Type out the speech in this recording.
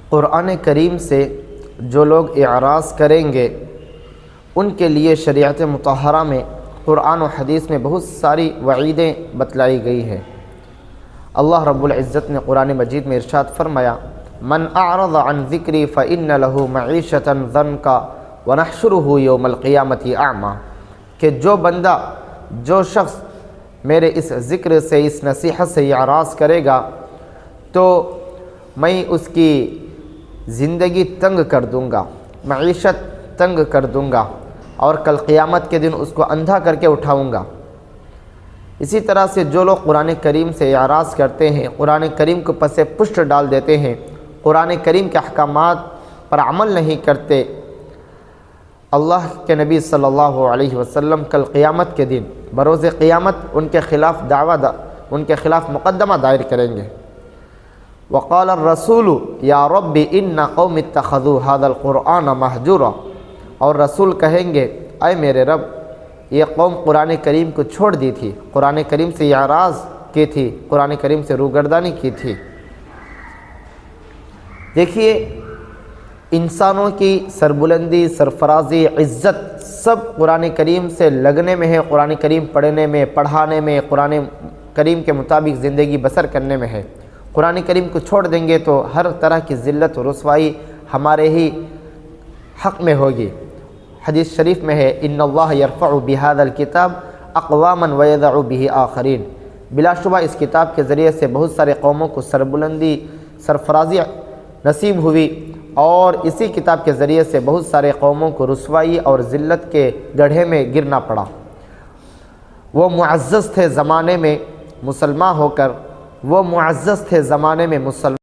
قرآن کریم سے جو لوگ اعراض کریں گے ان کے لیے شریعت مطہرہ میں قرآن و حدیث میں بہت ساری وعیدیں بتلائی گئی ہیں۔ اللہ رب العزت نے قرآن مجید میں ارشاد فرمایا، من اعرض عن ذکری فإن له معیشۃ ضنکا ونحشرہ یوم القیامۃ اعمی، کہ جو شخص میرے اس ذکر سے، اس نصیحت سے اعراض کرے گا تو میں اس کی زندگی تنگ کر دوں گا، معیشت تنگ کر دوں گا، اور کل قیامت کے دن اس کو اندھا کر کے اٹھاؤں گا۔ اسی طرح سے جو لوگ قرآن کریم سے اعراض کرتے ہیں، قرآن کریم کو پس پشت ڈال دیتے ہیں، قرآن کریم کے احکامات پر عمل نہیں کرتے، اللہ کے نبی صلی اللہ علیہ وسلم کل قیامت کے دن بروز قیامت ان کے خلاف مقدمہ دائر کریں گے۔ وقال الرسول یا رب ان قوم اتخذوا هذا القرآن مہجورا، اور رسول کہیں گے، اے میرے رب، یہ قوم قرآن کریم کو چھوڑ دی تھی، قرآن کریم سے اعراض کی تھی، قرآن کریم سے روگردانی کی تھی۔ دیکھیے، انسانوں کی سربلندی، سرفرازی، عزت سب قرآن کریم سے لگنے میں ہے، قرآن کریم پڑھنے میں، پڑھانے میں، قرآن کریم کے مطابق زندگی بسر کرنے میں ہے۔ قرآن کریم کو چھوڑ دیں گے تو ہر طرح کی ذلت و رسوائی ہمارے ہی حق میں ہوگی۔ حدیث شریف میں ہے، ان اللہ یرفع بہذا الکتاب اقواما ویضع بہ آخرین، بلا شبہ اس کتاب کے ذریعے سے بہت سارے قوموں کو سربلندی، سرفرازی نصیب ہوئی، اور اسی کتاب کے ذریعے سے بہت سارے قوموں کو رسوائی اور ذلت کے گڑھے میں گرنا پڑا۔ وہ معزز تھے زمانے میں مسلمان ہو کر، وہ معزز تھے زمانے میں مسلمان